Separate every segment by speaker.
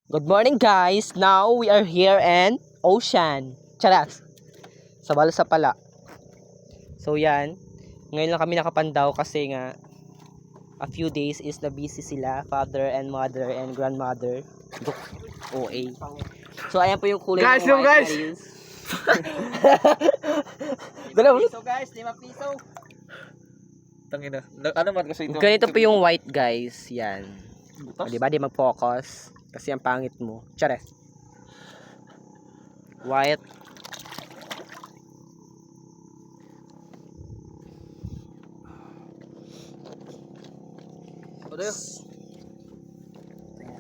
Speaker 1: Good morning guys! Now we are here in ocean. Charas! Sa Balsa pala. So yan. Ngayon lang kami nakapandaw kasi nga a few days is na busy sila. Father and mother and grandmother. OA. So ayan po yung kulay
Speaker 2: Guys,
Speaker 1: ng
Speaker 2: yung
Speaker 1: white
Speaker 2: guys!
Speaker 1: marines.
Speaker 2: Piso guys, 5 piso. Tangina. Ano man kasi ito?
Speaker 1: Ganito po yung white guys. Yan. O,
Speaker 2: Butas?
Speaker 1: diba? Di mag-focus. Kasi ang pangit mo. Chares. White.
Speaker 2: Ano yun?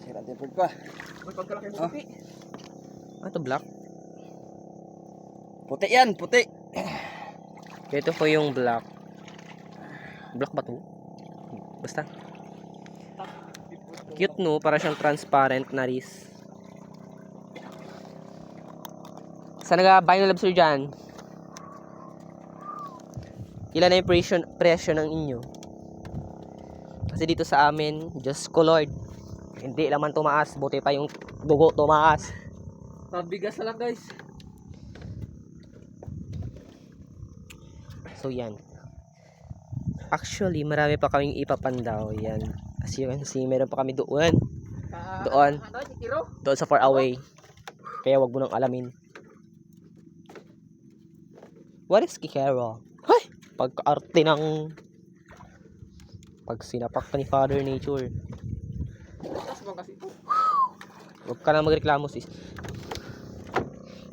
Speaker 2: Sira din po pa. May pagkalaki mo puti.
Speaker 1: Ano to, black?
Speaker 2: Puti yan, puti.
Speaker 1: Ito po yung black. Black ba to? Basta. Cute no, para siyang transparent na wrist. Saan nag-buy na lobster dyan? Ilan na yung presyo ng inyo? Kasi dito sa amin, just colored. Hindi naman tumaas, buti pa yung dugo tumaas.
Speaker 2: Pabigas na lang guys.
Speaker 1: So yan. Actually, marami pa kaming ipapandaw. Yan. As you can see, meron pa kami doon. Doon. Doon sa far away. Kaya wag mo nang alamin. What is Kikero? Hay! Pagka-arte ng pag sinapak ka ni Father Nature. Huwag ka na magreklamo sis.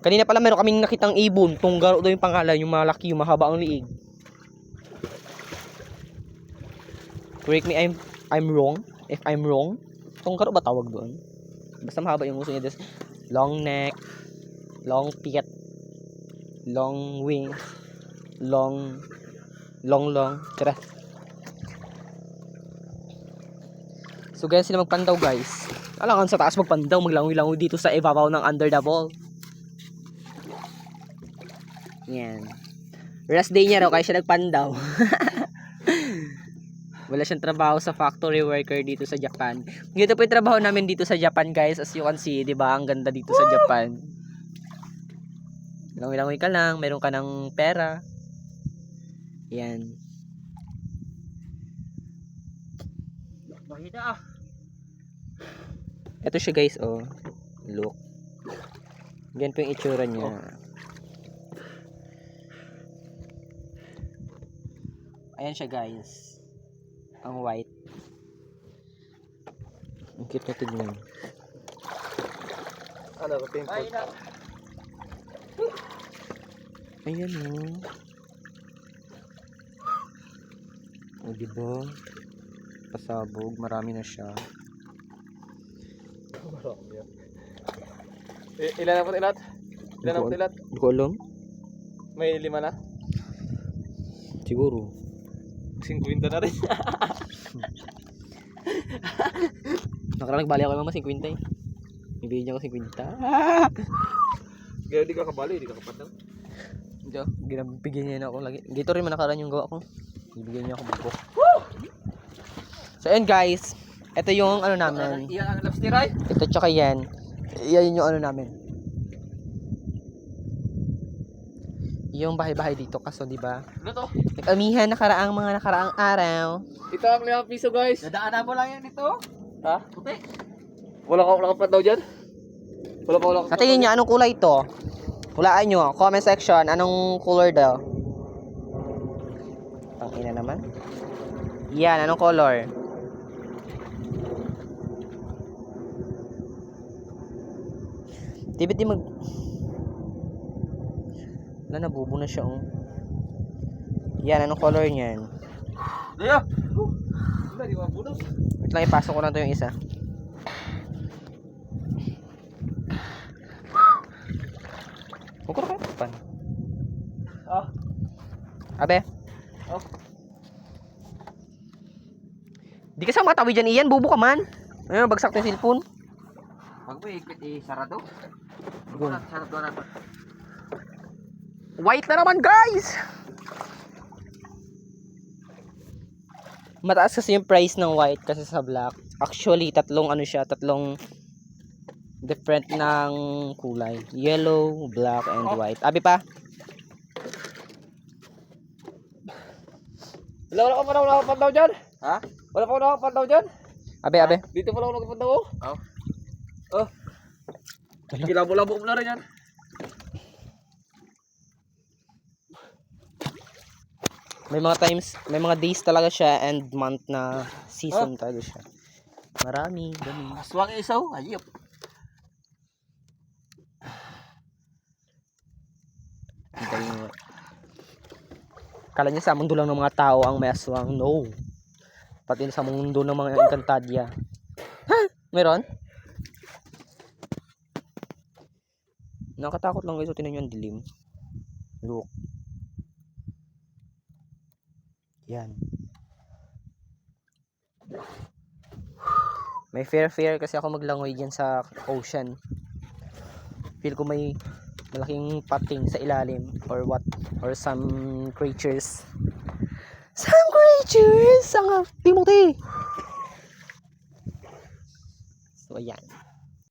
Speaker 1: Kanina pala meron kaming nakitang ibon. Tunggaro daw yung pangalan. Yung malaki, yung mahaba ang liig. Correct me, I'm wrong. If I'm wrong, tunggaro ba tawag doon? Basta mahaba yung gusto niya. Long neck, long feet, long wings, long. Tara. So guys, sila magpandaw guys. Alangan sa taas magpandaw, maglangoy-langoy dito sa ibabaw ng under the ball. Yan. Rest day niya raw kaya siya nagpandaw. Wala siyang trabaho sa factory worker dito sa Japan. Ganito po yung trabaho namin dito sa Japan guys. As you can see, di ba? Ang ganda dito sa Japan. Langoy-langoy ka lang, meron ka ng pera. Yan.
Speaker 2: Mahina ah.
Speaker 1: Ito siya guys, oh. Look. Ganyan po yung itsura niya. Ayan siya guys. Ang white. Ang cute na tignan.
Speaker 2: Ano ko pimple?
Speaker 1: Ayan oh. O diba? Pasabog. Marami na siya.
Speaker 2: Ilan na po ilat? Ilan na po ilat?
Speaker 1: Hindi ko alam.
Speaker 2: May 5 na?
Speaker 1: Siguro.
Speaker 2: 50 na rin.
Speaker 1: Nakarang nagbali ako kay mama 50 eh. Ibigay niya ako 50.
Speaker 2: Kaya di ka kabali, di ka kapatang.
Speaker 1: Hindi oh. Ginabigyan niya na ako lagi. Dito rin nakaraan yung gawa ko. Ibigay niya ako buko. So ayun guys. Ito yung ano namin.
Speaker 2: Iyan ang lobster ay?
Speaker 1: Ito tsaka yan. Yan yung ano namin. Yung bahay-bahay dito kaso di ba?
Speaker 2: Ano to?
Speaker 1: Nag-amihan mga nakaraang araw.
Speaker 2: Ito ang 5 piso guys. Dadaanan mo lang yan ito. Ha? Puti. Wala ka pa daw dyan? Wala ka.
Speaker 1: Sa tingin niyo anong kulay ito? Hulaan nyo. Comment section. Anong color daw? Tangina naman. Yan. Anong color? Tibit di mag... Wala, nabubo na siya. Oh. Yan. Anong color niyan?
Speaker 2: Daya! Wala, di mabuno.
Speaker 1: Wait lang, ipasok ko lang to yung isa. Huwag ko na kayo tapan.
Speaker 2: Ah.
Speaker 1: Abe?
Speaker 2: Oh.
Speaker 1: Di ka sa matawid dyan, Ian. Bubo ka man. Ayun, bagsak na yung cellphone.
Speaker 2: Pag mo ikit sarado.
Speaker 1: Go.
Speaker 2: Sarado na.
Speaker 1: White na naman, guys! Mataas kasi yung price ng white kasi sa black. Actually, tatlong different ng kulay. Yellow, black, and white. Abi pa?
Speaker 2: Wala ka pa nakapandaw dyan?
Speaker 1: Ha?
Speaker 2: Wala pa ako nakapandaw dyan?
Speaker 1: Abi.
Speaker 2: Dito pa lang ako nakapandaw oh. Oh. Kilabo-labo mo na rin yan.
Speaker 1: May mga times, may mga days talaga siya and month na season talaga siya. Marami, dami.
Speaker 2: Aswang isaw, ayop.
Speaker 1: Ang galing nga. Kala niya sa mundo lang ng mga tao ang may aswang. No. Pati sa mundo ng mga Encantadia. Ha? Meron? Nakatakot lang guys. Tinan nyo ang dilim. Look. Yan. May fear kasi ako maglangoy dyan sa ocean. Feel ko may malaking pating sa ilalim or what, or some creatures. Ang Timothy. So ayan.